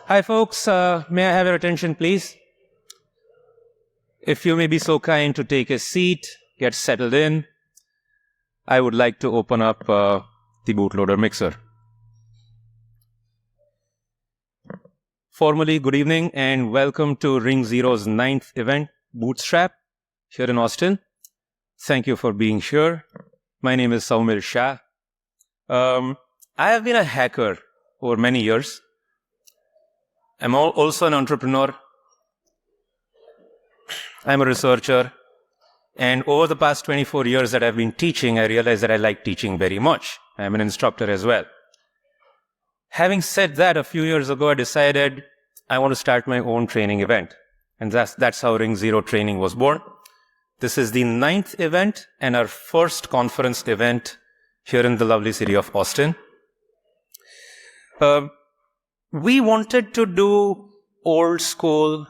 Hi, folks. May I have your attention, please? If you may be so kind to take a seat, get settled in, I would like to open up the bootloader mixer. Formally, good evening and welcome to Ring Zero's 9th event, Bootstrap, here in Austin. Thank you for being here. My name is Saumil Shah. I have been a hacker over many years. I'm also an entrepreneur. I'm a researcher. And over the past 24 years that I've been teaching, I realized that I like teaching very much. I'm an instructor as well. Having said that, a few years ago, I decided I want to start my own training event. And that's how Ring Zero Training was born. This is the 9th event and our first conference event here in the lovely city of Austin. We wanted to do old school,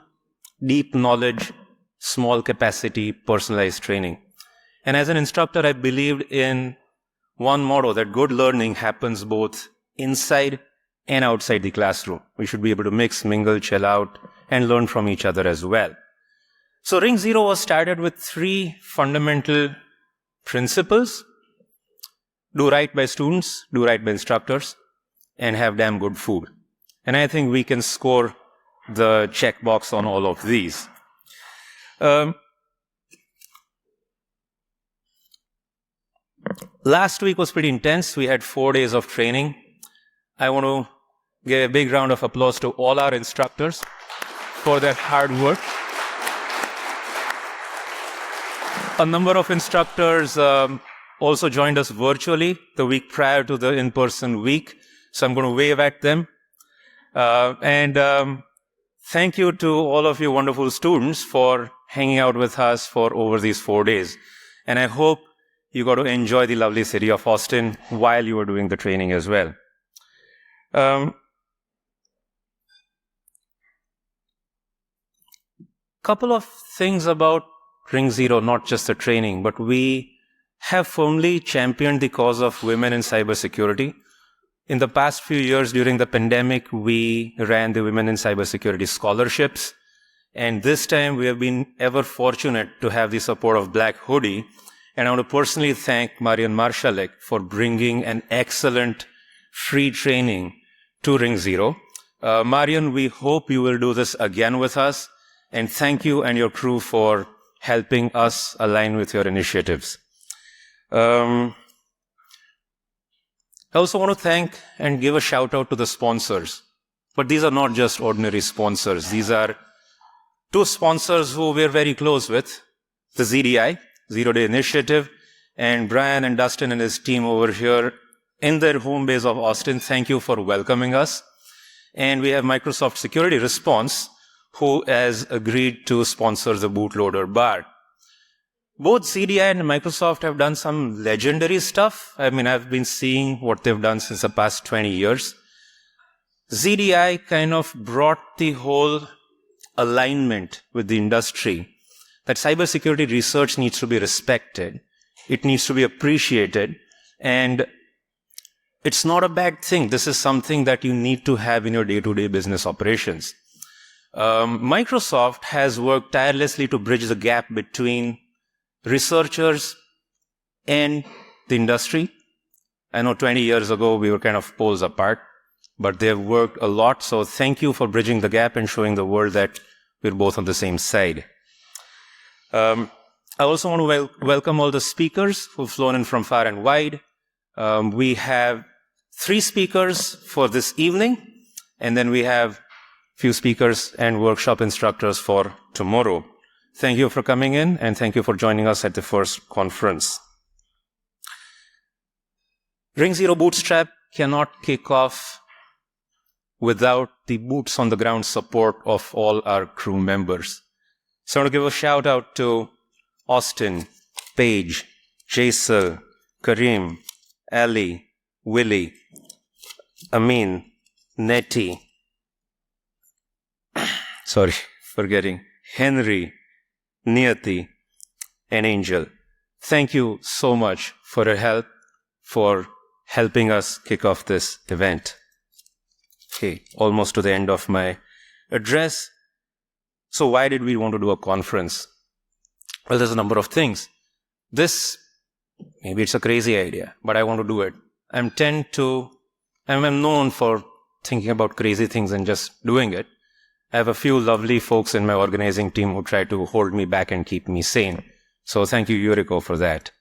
deep knowledge, small capacity, personalized training. And as an instructor, I believed in one motto that good learning happens both inside and outside the classroom. We should be able to mix, mingle, chill out, and learn from each other as well. So Ring Zero was started with 3 fundamental principles. Do right by students, do right by instructors, and have damn good food. And I think we can score the checkbox on all of these. Last week was pretty intense. We had 4 days of training. I want to give a big round of applause to all our instructors for their hard work. A number of instructors also joined us virtually the week prior to the in-person week. So I'm going to wave at them. Thank you to all of you wonderful students for hanging out with us for over these 4 days. And I hope you got to enjoy the lovely city of Austin while you were doing the training as well. Couple of things about Ring Zero, not just the training, but we have firmly championed the cause of women in cybersecurity. In the past few years during the pandemic, we ran the Women in Cybersecurity Scholarships. And this time we have been ever fortunate to have the support of Black Hoodie. And I want to personally thank Marian Marshalik for bringing an excellent free training to Ring Zero. Marian, we hope you will do this again with us. And thank you and your crew for helping us align with your initiatives. I also want to thank and give a shout out to the sponsors. But these are not just ordinary sponsors. These are 2 sponsors who we're very close with. The ZDI, Zero Day Initiative, and Brian and Dustin and his team over here in their home base of Austin. Thank you for welcoming us. And we have Microsoft Security Response, who has agreed to sponsor the bootloader bar. Both CDI and Microsoft have done some legendary stuff. I mean, I've been seeing what they've done since the past 20 years. ZDI kind of brought the whole alignment with the industry that cybersecurity research needs to be respected. It needs to be appreciated. And it's not a bad thing. This is something that you need to have in your day-to-day business operations. Microsoft has worked tirelessly to bridge the gap between researchers and the industry. I know 20 years ago we were kind of poles apart, but they've worked a lot. So thank you for bridging the gap and showing the world that we're both on the same side. I also want to welcome all the speakers who've flown in from far and wide. We have 3 speakers for this evening, and then we have few speakers and workshop instructors for tomorrow. Thank you for coming in, and thank you for joining us at the first conference. Ring Zero Bootstrap cannot kick off without the boots on the ground support of all our crew members. So I want to give a shout out to Austin, Paige, Jaisal, Kareem, Ali, Willie, Amin, Nettie, Henry, Niyati, and Angel. Thank you so much for your help, for helping us kick off this event. Okay, almost to the end of my address. So why did we want to do a conference? Well, there's a number of things. Maybe it's a crazy idea, but I want to do it. I'm known for thinking about crazy things and just doing it. I have a few lovely folks in my organizing team who try to hold me back and keep me sane. So thank you, Yuriko, for that.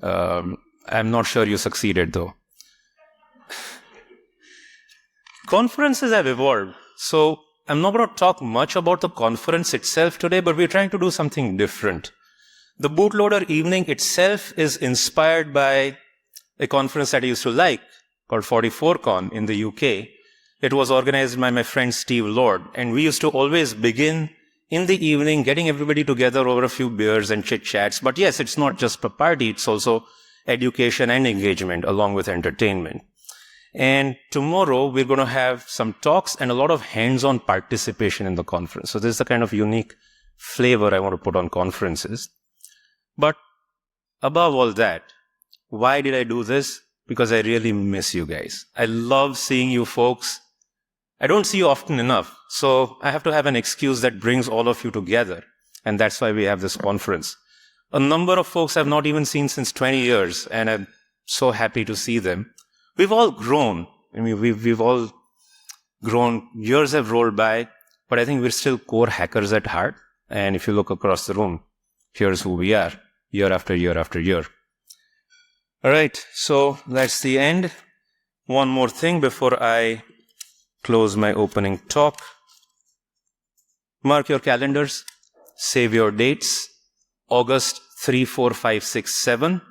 I'm not sure you succeeded, though. Conferences have evolved. So I'm not going to talk much about the conference itself today, but we're trying to do something different. The Bootloader evening itself is inspired by a conference that I used to like called 44Con in the UK. It was organized by my friend Steve Lord, and we used to always begin in the evening getting everybody together over a few beers and chit-chats. But yes, it's not just a party, it's also education and engagement along with entertainment. And tomorrow we're going to have some talks and a lot of hands-on participation in the conference. So this is the kind of unique flavor I want to put on conferences. But above all that, why did I do this? Because I really miss you guys. I love seeing you folks. I don't see you often enough. So I have to have an excuse that brings all of you together. And that's why we have this conference. A number of folks I've not even seen since 20 years. And I'm so happy to see them. We've all grown. I mean, we've all grown. Years have rolled by. But I think we're still core hackers at heart. And if you look across the room, here's who we are, year after year after year. All right, so that's the end. One more thing before I close my opening talk. Mark your calendars, save your dates. August 3, 4, 5, 6, 7.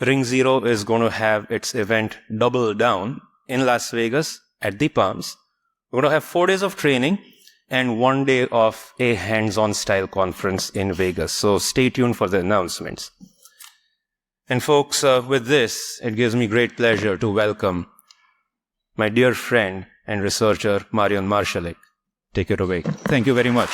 Ring Zero is going to have its event Double Down in Las Vegas at the Palms. We're going to have 4 days of training and 1 day of a hands-on style conference in Vegas. So stay tuned for the announcements. And folks, with this, it gives me great pleasure to welcome my dear friend and researcher, Marion Marshalik. Take it away. Thank you very much.